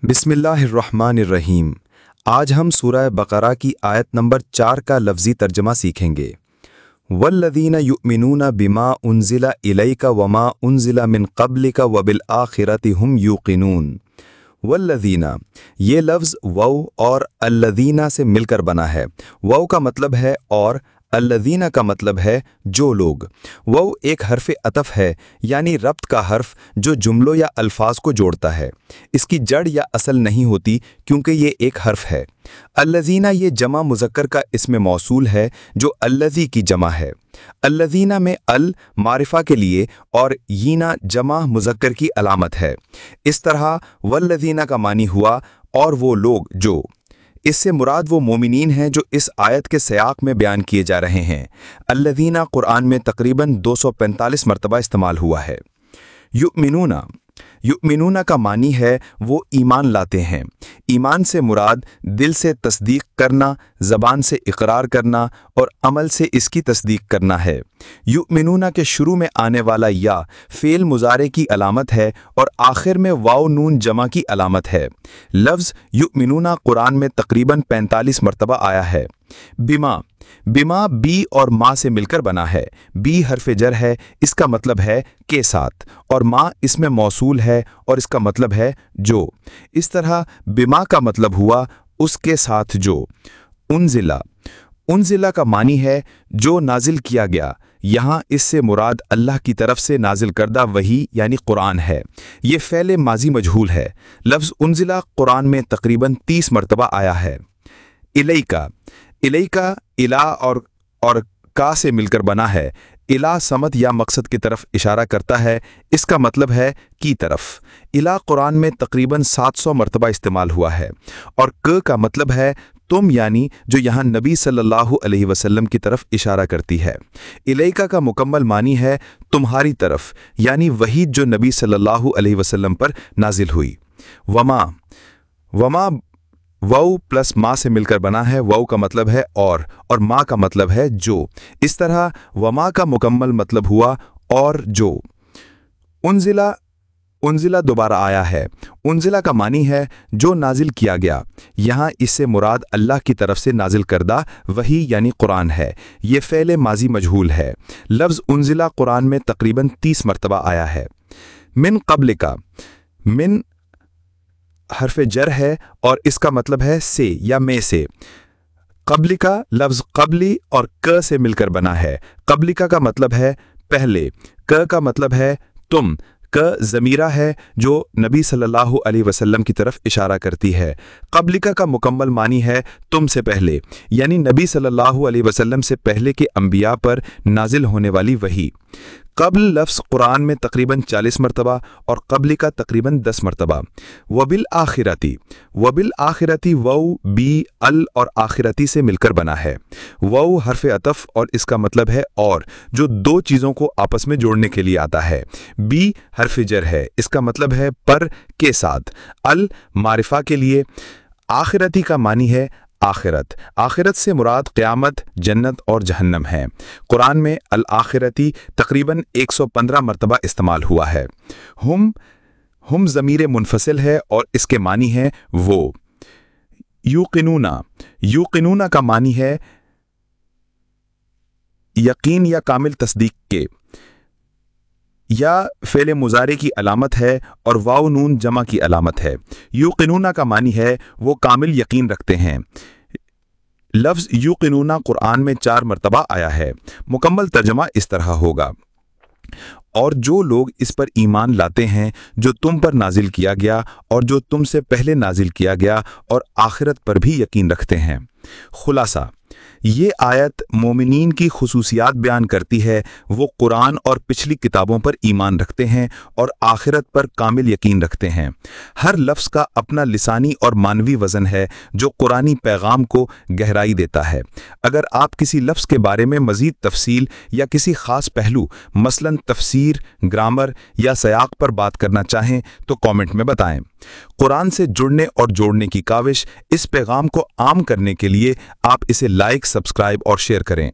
बिस्मिल्लाहिर्रहमानिर्रहीम। आज हम सूरह बकरा की आयत नंबर 4 का लफ्ज़ी तर्जमा सीखेंगे। वल्लज़ीना युमिनूना बिमा उन्ज़िला इलैका वमा उन्ज़िला मिन क़ब्लिका वबिल आखिरति हुम यूक़िनून। वल्लज़ीना, ये लफ्ज़ वौ और अल्लज़ीना से मिलकर बना है। वौ का मतलब है और, अल्लज़ीना का मतलब है जो लोग। वौ एक हर्फ़ अतफ़ है, यानी रब्त का हर्फ जो जुमलों या अल्फाज को जोड़ता है। इसकी जड़ या असल नहीं होती क्योंकि ये एक हर्फ है। अल्लज़ीना ये जमा मुज़क्कर का इस्म मौसूल है जो अल्लज़ी की जमा है। अल्लज़ीना में अल मारिफा के लिए और यीना जमा मुज़क्कर की अलामत है। इस तरह वल्लज़ीना का मानी हुआ और वो लोग जो। इससे मुराद वो मोमिनीन हैं जो इस आयत के सयाक़ में बयान किए जा रहे हैं। अल्लज़ीना कुरान में तकरीबन 245 मरतबा इस्तेमाल हुआ है। युमिनूना, युमिनूना का मानी है वो ईमान लाते हैं। ईमान से मुराद दिल से तस्दीक करना, ज़बान से इकरार करना और अमल से इसकी तस्दीक करना है। युमिनूना के शुरू में आने वाला या फ़ेल मुज़ारे की अलामत है और आखिर में वाव नून जमा की अलामत है। लफ्ज़ युमिनूना कुरान में तकरीबन 45 मरतबा आया है। बिमा, बिमा बी और माँ से मिलकर बना है। बी हर्फ जर है, इसका मतलब है के साथ, और माँ इसमें मौसूल है और इसका मतलब है जो। इस तरह बिमा का मतलब हुआ उसके साथ जो। उन्जिला, उन्जिला का मानी है जो नाजिल किया गया। यहाँ इससे मुराद अल्लाह की तरफ से नाजिल करदा वही यानी कुरान है। ये फ़ेल माजी मजहूल है। लफ्ज़ उन्जिला कुरान में तकरीबन 30 मरतबा आया है। इलैका, इलैका इला और का से मिलकर बना है। इला समत या मकसद की तरफ इशारा करता है, इसका मतलब है की तरफ। इला कुरान में तकरीबन 700 मरतबा इस्तेमाल हुआ है और क का मतलब है तुम, यानी जो यहाँ नबी सल्लल्लाहु अलैहि वसल्लम की तरफ इशारा करती है। इलैका का मुकम्मल मानी है तुम्हारी तरफ, यानी वही जो नबी सल्लल्लाहु अलैहि वसल्लम पर नाजिल हुई। वमा, वमा वौ प्लस माँ से मिलकर बना है। वौ का मतलब है और माँ का मतलब है जो। इस तरह वमा का मुकम्मल मतलब हुआ और जो। उन्जिला, उन्जिला दोबारा आया है। उन्जिला का मानी है जो नाजिल किया गया। यहाँ इससे मुराद अल्लाह की तरफ से नाजिल करदा वही यानी कुरान है। ये फ़ेल माजी मजहूल है। लफ्ज़ उन्जिला कुरान में तकरीबन 30 मरतबा आया है। मिन क़ब्लिका, मिन हर्फ जर है और इसका मतलब है से या में से। क़ब्लिका लफ्ज़ क़ब्ली और क से मिलकर बना है। क़ब्लिका का मतलब है पहले, क का मतलब है तुम। क ज़मीरा है जो नबी सल्लल्लाहु अलैहि वसल्लम की तरफ इशारा करती है। क़ब्लिका का मुकम्मल मानी है तुम से पहले, यानी नबी सल्लल्लाहु अलैहि वसल्लम से पहले के अंबिया पर नाजिल होने वाली वही। क़ब्ल लफ्ज़ कुरान में तकरीबन 40 मरतबा और क़ब्लिका तकरीबन 10 मरतबा। वबिल आखिरती, वबिल आखिरती वौ बी अल और आखिरती से मिलकर बना है। वौ हर्फ अतफ़ और इसका मतलब है और, जो दो चीज़ों को आपस में जोड़ने के लिए आता है। बी हर्फ जर है, इसका मतलब है पर के साथ। अल मारिफा के लिए। आखिरती का मानी है आखिरत। आखिरत से मुराद क़यामत, जन्नत और जहन्नम है। कुरान में अल आखिरती तकरीबन 115 मरतबा इस्तेमाल हुआ है। हम ज़मीर मुनफसिल है और इसके मानी है वो। यूक़िनूना, यूक़िनूना का मानी है यकीन या कामिल तस्दीक के। या फ़ेल मुज़ारे की अलामत है और वाव नून जमा की अलामत है। यूक़िनूना का मानी है वो कामिल यकीन रखते हैं। लफ्ज़ यूक़िनूना कुरान में 4 मरतबा आया है। मुकम्मल तर्जमा इस तरह होगा, और जो लोग इस पर ईमान लाते हैं जो तुम पर नाजिल किया गया और जो तुमसे पहले नाजिल किया गया और आखिरत पर भी यकीन रखते हैं। खुलासा, ये आयत मोमिनीन की खुसूसियात बयान करती है। वो कुरान और पिछली किताबों पर ईमान रखते हैं और आखिरत पर कामिल यकीन रखते हैं। हर लफ्ज़ का अपना लिसानी और मानवी वज़न है जो कुरानी पैगाम को गहराई देता है। अगर आप किसी लफ्ज़ के बारे में मज़ीद तफसील या किसी ख़ास पहलू मसलन तफसीर, ग्रामर या सयाक़ पर बात करना चाहें तो कमेंट में बताएं। कुरान से जुड़ने और जोड़ने की काविश, इस पैगाम को आम करने के लिए आप इसे लाइक, सब्सक्राइब और शेयर करें।